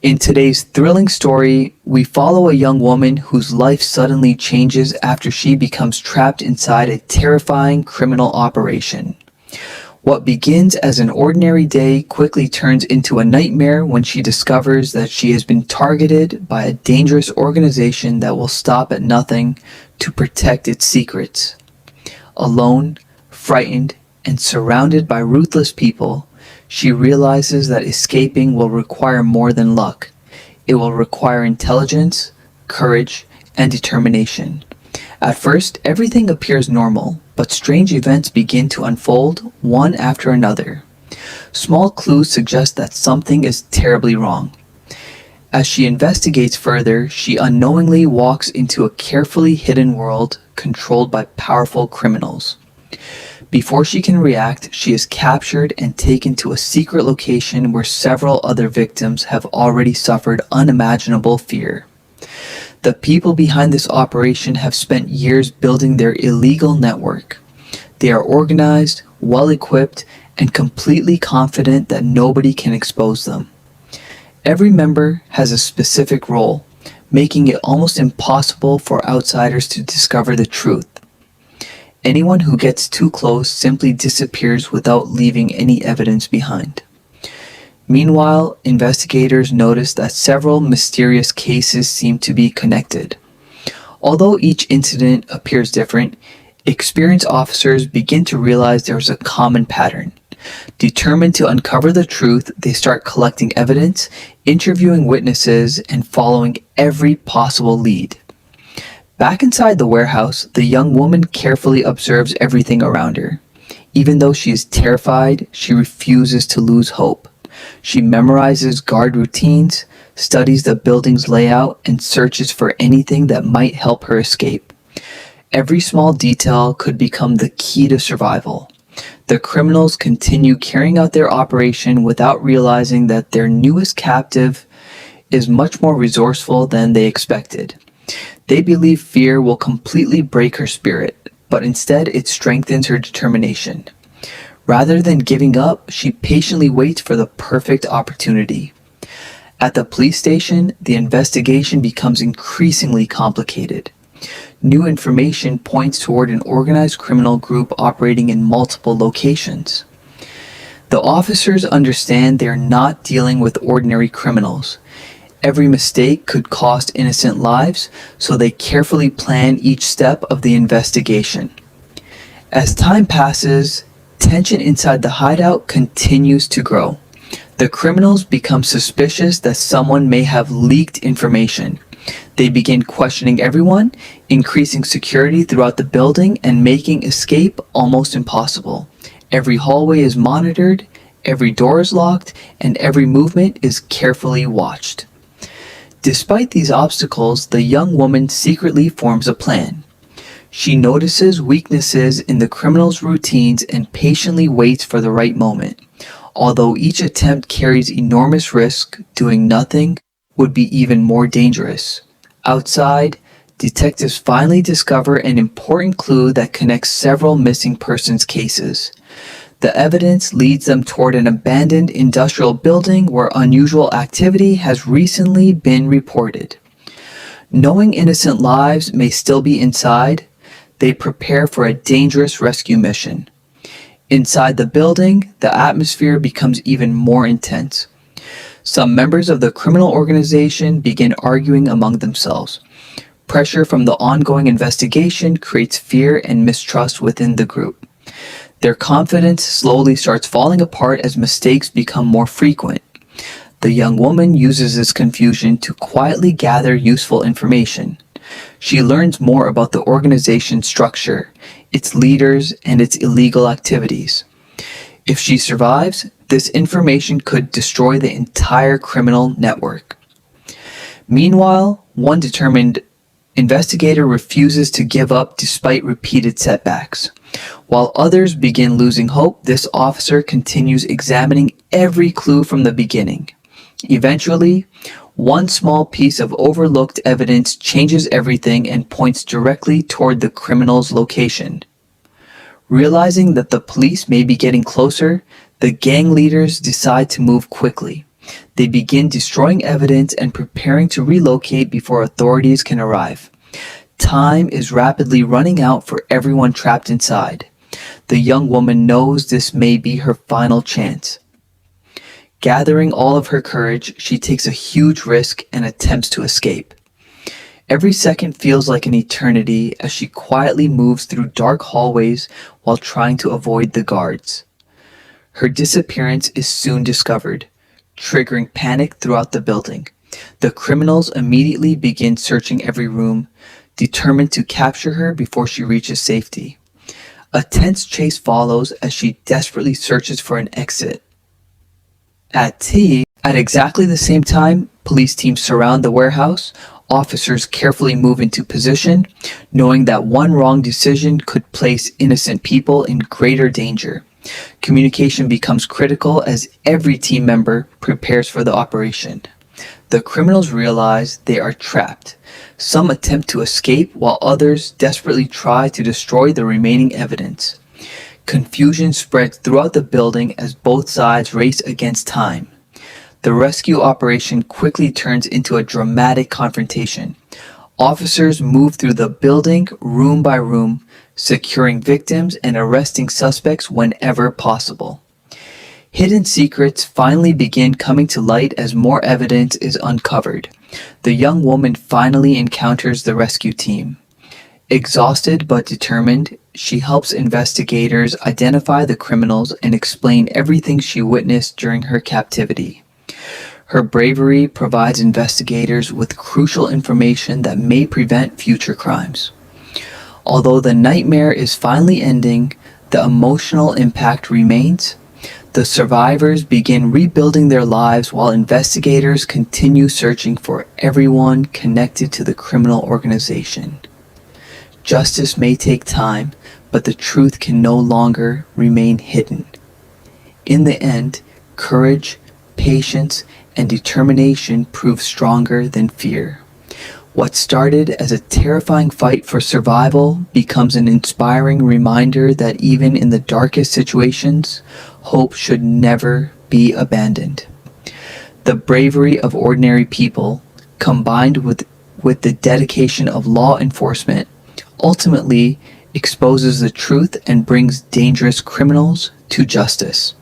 In today's thrilling story, we follow a young woman whose life suddenly changes after she becomes trapped inside a terrifying criminal operation. What begins as an ordinary day quickly turns into a nightmare when she discovers that she has been targeted by a dangerous organization that will stop at nothing to protect its secrets. Alone, frightened, and surrounded by ruthless people, she realizes that escaping will require more than luck. It will require intelligence, courage, and determination. At first, everything appears normal, but strange events begin to unfold, one after another. Small clues suggest that something is terribly wrong. As she investigates further, she unknowingly walks into a carefully hidden world controlled by powerful criminals. Before she can react, she is captured and taken to a secret location where several other victims have already suffered unimaginable fear. The people behind this operation have spent years building their illegal network. They are organized, well-equipped, and completely confident that nobody can expose them. Every member has a specific role, making it almost impossible for outsiders to discover the truth. Anyone who gets too close simply disappears without leaving any evidence behind. Meanwhile, investigators notice that several mysterious cases seem to be connected. Although each incident appears different, experienced officers begin to realize there is a common pattern. Determined to uncover the truth, they start collecting evidence, interviewing witnesses, and following every possible lead. Back inside the warehouse, the young woman carefully observes everything around her. Even though she is terrified, she refuses to lose hope. She memorizes guard routines, studies the building's layout, and searches for anything that might help her escape. Every small detail could become the key to survival. The criminals continue carrying out their operation without realizing that their newest captive is much more resourceful than they expected. They believe fear will completely break her spirit, but instead it strengthens her determination. Rather than giving up, she patiently waits for the perfect opportunity. At the police station, the investigation becomes increasingly complicated. New information points toward an organized criminal group operating in multiple locations. The officers understand they are not dealing with ordinary criminals. Every mistake could cost innocent lives, so they carefully plan each step of the investigation. As time passes, tension inside the hideout continues to grow. The criminals become suspicious that someone may have leaked information. They begin questioning everyone, increasing security throughout the building and making escape almost impossible. Every hallway is monitored, every door is locked, and every movement is carefully watched. Despite these obstacles, the young woman secretly forms a plan. She notices weaknesses in the criminals' routines and patiently waits for the right moment. Although each attempt carries enormous risk, doing nothing would be even more dangerous. Outside, detectives finally discover an important clue that connects several missing persons cases. The evidence leads them toward an abandoned industrial building where unusual activity has recently been reported. Knowing innocent lives may still be inside, they prepare for a dangerous rescue mission. Inside the building, the atmosphere becomes even more intense. Some members of the criminal organization begin arguing among themselves. Pressure from the ongoing investigation creates fear and mistrust within the group. Their confidence slowly starts falling apart as mistakes become more frequent. The young woman uses this confusion to quietly gather useful information. She learns more about the organization's structure, its leaders, and its illegal activities. If she survives, this information could destroy the entire criminal network. Meanwhile, one determined investigator refuses to give up despite repeated setbacks. While others begin losing hope, this officer continues examining every clue from the beginning. Eventually, one small piece of overlooked evidence changes everything and points directly toward the criminal's location. Realizing that the police may be getting closer, the gang leaders decide to move quickly. They begin destroying evidence and preparing to relocate before authorities can arrive. Time is rapidly running out for everyone trapped inside. The young woman knows this may be her final chance. Gathering all of her courage, she takes a huge risk and attempts to escape. Every second feels like an eternity as she quietly moves through dark hallways while trying to avoid the guards. Her disappearance is soon discovered, triggering panic throughout the building. The criminals immediately begin searching every room, determined to capture her before she reaches safety. A tense chase follows as she desperately searches for an exit. At exactly the same time, police teams surround the warehouse. Officers carefully move into position, knowing that one wrong decision could place innocent people in greater danger. Communication becomes critical as every team member prepares for the operation. The criminals realize they are trapped. Some attempt to escape while others desperately try to destroy the remaining evidence. Confusion spreads throughout the building as both sides race against time. The rescue operation quickly turns into a dramatic confrontation. Officers move through the building room by room, securing victims and arresting suspects whenever possible. Hidden secrets finally begin coming to light as more evidence is uncovered. The young woman finally encounters the rescue team. Exhausted but determined, she helps investigators identify the criminals and explain everything she witnessed during her captivity. Her bravery provides investigators with crucial information that may prevent future crimes. Although the nightmare is finally ending, the emotional impact remains. The survivors begin rebuilding their lives while investigators continue searching for everyone connected to the criminal organization. Justice may take time, but the truth can no longer remain hidden. In the end, courage, patience, and determination prove stronger than fear. What started as a terrifying fight for survival becomes an inspiring reminder that even in the darkest situations, hope should never be abandoned. The bravery of ordinary people, combined with the dedication of law enforcement, ultimately exposes the truth and brings dangerous criminals to justice.